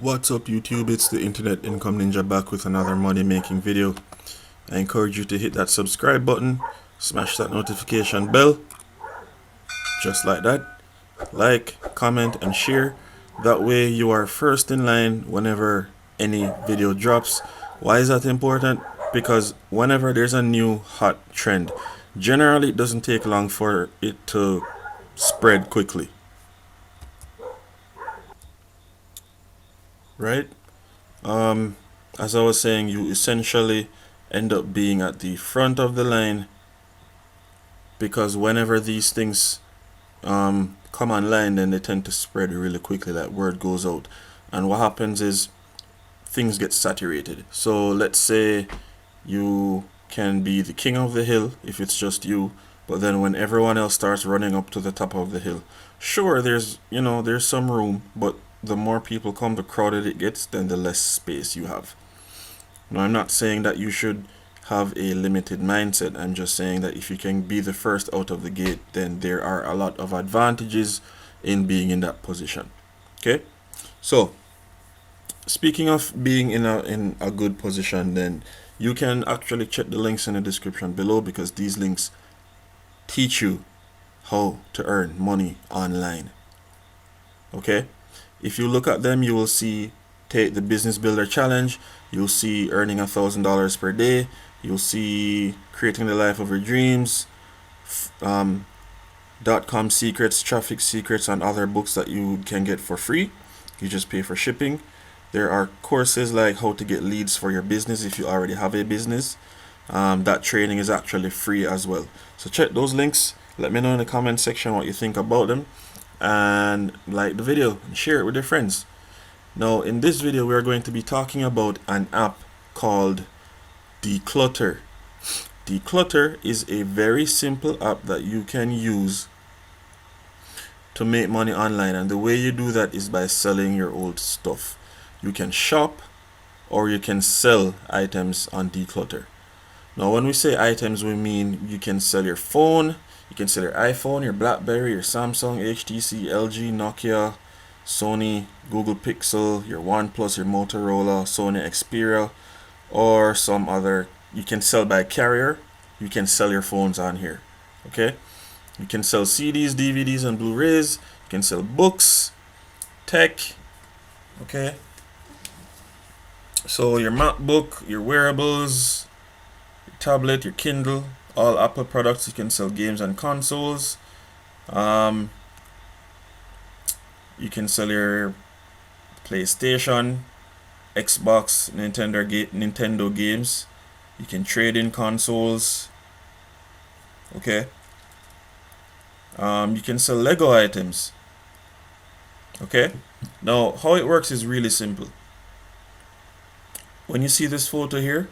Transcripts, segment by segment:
What's up YouTube, it's the Internet Income Ninja back with another money making video. I encourage you to hit that subscribe button, smash that notification bell, just like that. Like, comment and share. That way you are first in line whenever any video drops. Why is that important? Because whenever there's a new hot trend, generally it doesn't take long for it to spread quickly. Right? As I was saying, you essentially end up being at the front of the line, because whenever these things come online, then they tend to spread really quickly. That word goes out, and what happens is things get saturated. So let's say you can be the king of the hill if it's just you, but then when everyone else starts running up to the top of the hill, sure, there's some room, but the more people come, the crowded it gets, then the less space you have. Now, I'm not saying that you should have a limited mindset. I'm just saying that if you can be the first out of the gate, then there are a lot of advantages in being in that position. Okay? So, speaking of being in a good position, then you can actually check the links in the description below, because these links teach you how to earn money online. Okay? If you look at them, you will see take the Business Builder Challenge. You'll see earning $1,000 per day. You'll see creating the life of your dreams, .com secrets, traffic secrets, and other books that you can get for free. You just pay for shipping. There are courses like how to get leads for your business if you already have a business. That training is actually free as well. So check those links. Let me know in the comment section what you think about them, and like the video and share it with your friends. Now, in this video, we are going to be talking about an app called DECLUTTR. DECLUTTR is a very simple app that you can use to make money online, and the way you do that is by selling your old stuff. You can shop or you can sell items on DECLUTTR. Now, when we say items, we mean you can sell your phone, you can sell your iPhone, your BlackBerry, your Samsung, HTC, LG, Nokia, Sony, Google Pixel, your OnePlus, your Motorola, Sony Xperia, or some other. You can sell by carrier. You can sell your phones on here. Okay? You can sell CDs, DVDs, and Blu-rays. You can sell books, tech. Okay? So your MacBook, your wearables, your tablet, your Kindle, all Apple products. You can sell games and consoles. You can sell your PlayStation, Xbox, Nintendo games. You can trade in consoles. Okay. You can sell Lego items. Okay. Now, how it works is really simple. When you see this photo here,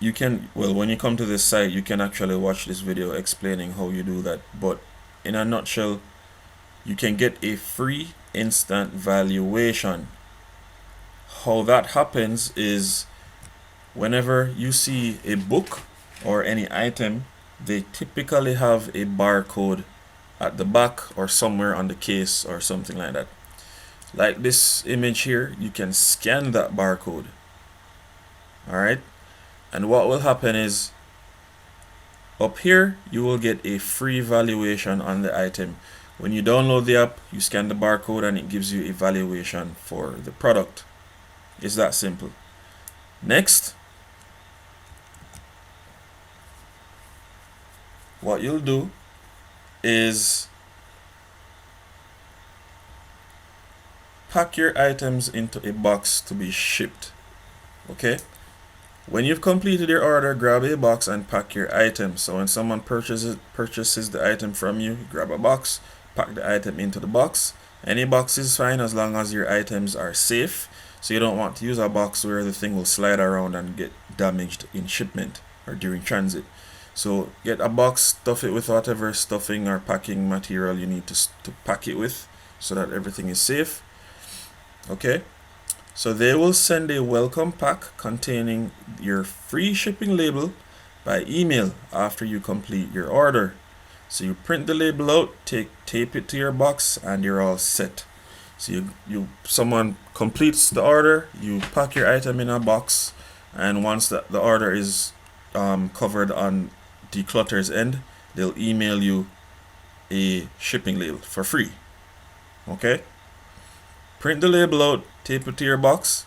you can, when you come to this site, you can actually watch this video explaining how you do that. But in a nutshell, you can get a free instant valuation. How that happens is whenever you see a book or any item, they typically have a barcode at the back or somewhere on the case or something like that. Like this image here, you can scan that barcode. Alright? And what will happen is up here, you will get a free valuation on the item. When you download the app, you scan the barcode and it gives you a valuation for the product. It's that simple. Next, what you'll do is pack your items into a box to be shipped. Okay? When you've completed your order, grab a box and pack your item. So when someone purchases the item from you, grab a box, pack the item into the box. Any box is fine as long as your items are safe. So you don't want to use a box where the thing will slide around and get damaged in shipment or during transit. So get a box, stuff it with whatever stuffing or packing material you need to pack it with, so that everything is safe. Okay? So they will send a welcome pack containing your free shipping label by email after you complete your order. So you print the label out, tape it to your box, and you're all set. So someone completes the order, you pack your item in a box, and once the order is covered on Decluttr's end, they'll email you a shipping label for free. Okay? Print the label out, tape it to your box,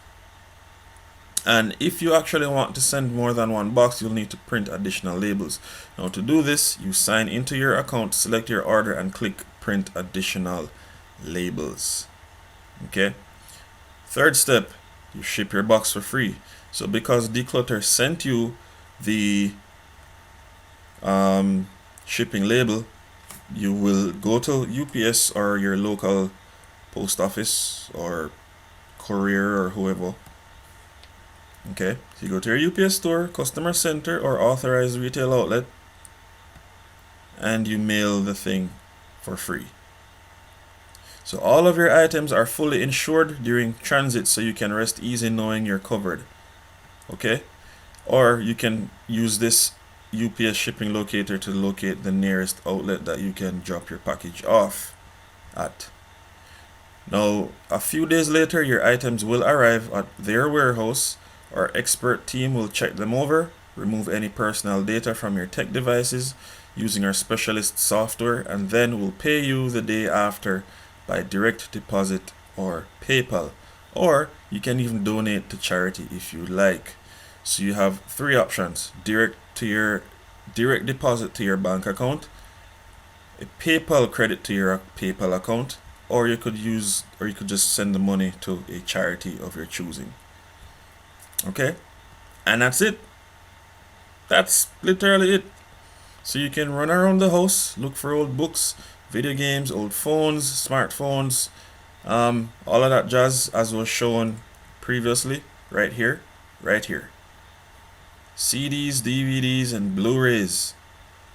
and if you actually want to send more than one box, you'll need to print additional labels. Now to do this, you sign into your account, select your order, and click print additional labels. Okay? Third step, you ship your box for free. So because Decluttr sent you the shipping label, you will go to UPS or your local post office or courier or whoever. Okay, so you go to your UPS store, customer center, or authorized retail outlet, and you mail the thing for free. So all of your items are fully insured during transit, so you can rest easy knowing you're covered. Okay, or you can use this UPS shipping locator to locate the nearest outlet that you can drop your package off at. Now, a few days later, your items will arrive at their warehouse. Our expert team will check them over, remove any personal data from your tech devices using our specialist software, and then we'll pay you the day after by direct deposit or PayPal. Or you can even donate to charity if you like. So you have three options: direct deposit to your bank account, a PayPal credit to your PayPal account, or you could just send the money to a charity of your choosing. Okay, and that's it. That's literally it. So you can run around the house, look for old books, video games, old phones, smartphones, all of that jazz, as was shown previously, right here. CDs, DVDs, and Blu-rays.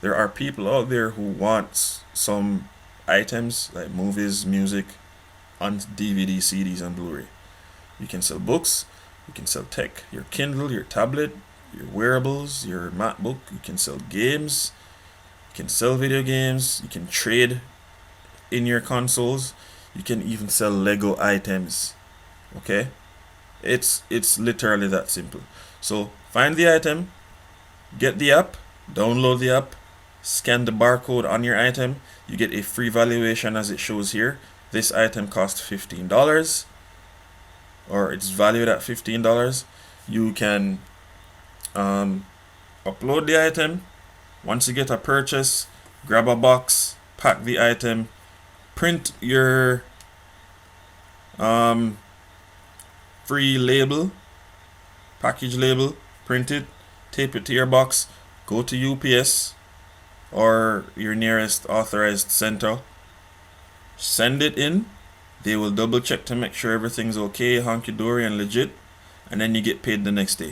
There are people out there who want some items like movies, music on DVD, CDs, and Blu-ray. You can sell books, you can sell tech, your Kindle, your tablet, your wearables, your MacBook. You can sell games, you can sell video games, you can trade in your consoles, you can even sell Lego items. Okay, it's literally that simple. So find the item, get the app, download the app, scan the barcode on your item, you get a free valuation as it shows here. This item costs $15, or it's valued at $15. You can upload the item. Once you get a purchase, grab a box, pack the item, print your free label, package label, print it, tape it to your box, go to UPS or your nearest authorized center, send it in. They will double check to make sure everything's okay, honky-dory and legit, and then you get paid the next day.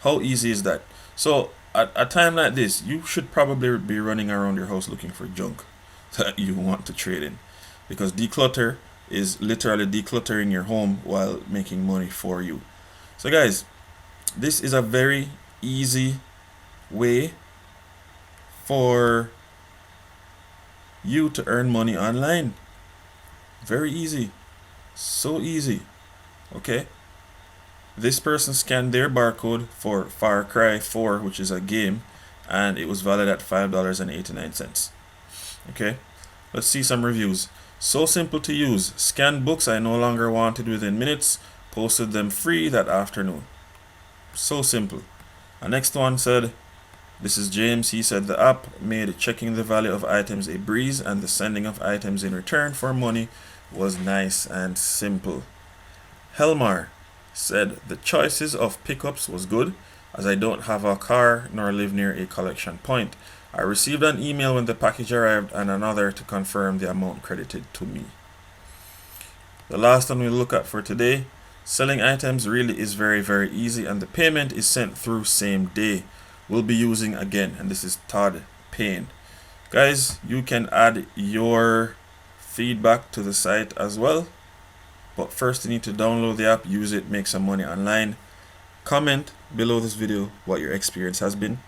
How easy is that? So at a time like this, you should probably be running around your house looking for junk that you want to trade in, because Decluttr is literally decluttering your home while making money for you. So guys, this is a very easy way for you to earn money online. Very easy, so easy. Okay, this person scanned their barcode for Far Cry 4, which is a game, and it was valued at $5.89. Okay, let's see some reviews. So simple to use. Scanned books I no longer wanted within minutes. Posted them free that afternoon. So simple. The next one said, this is James. He said the app made checking the value of items a breeze, and the sending of items in return for money was nice and simple. Helmar said the choices of pickups was good, as I don't have a car nor live near a collection point. I received an email when the package arrived and another to confirm the amount credited to me. The last one we'll look at for today, selling items really is very, very easy, and the payment is sent through same day. We'll be using again, and this is Todd Payne. Guys, you can add your feedback to the site as well, but first you need to download the app, use it, make some money online. Comment below this video what your experience has been.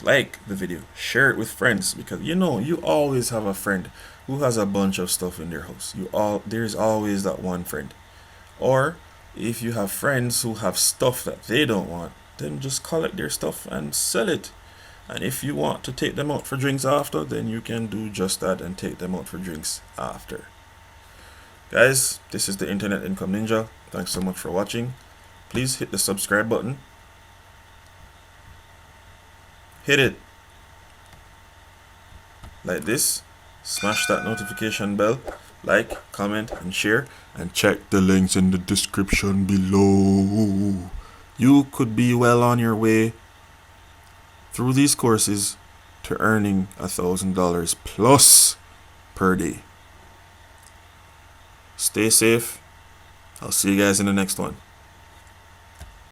like the video, share it with friends, because you know you always have a friend who has a bunch of stuff in their house. There's always that one friend. Or if you have friends who have stuff that they don't want, then just collect their stuff and sell it. And if you want to take them out for drinks after, then you can do just that and take them out for drinks after. Guys, this is the Internet Income Ninja. Thanks so much for watching. Please hit the subscribe button. Hit it like this. Smash that notification bell. Like, comment, and share. And check the links in the description below. You could be well on your way through these courses to earning $1,000 plus per day. Stay safe. I'll see you guys in the next one.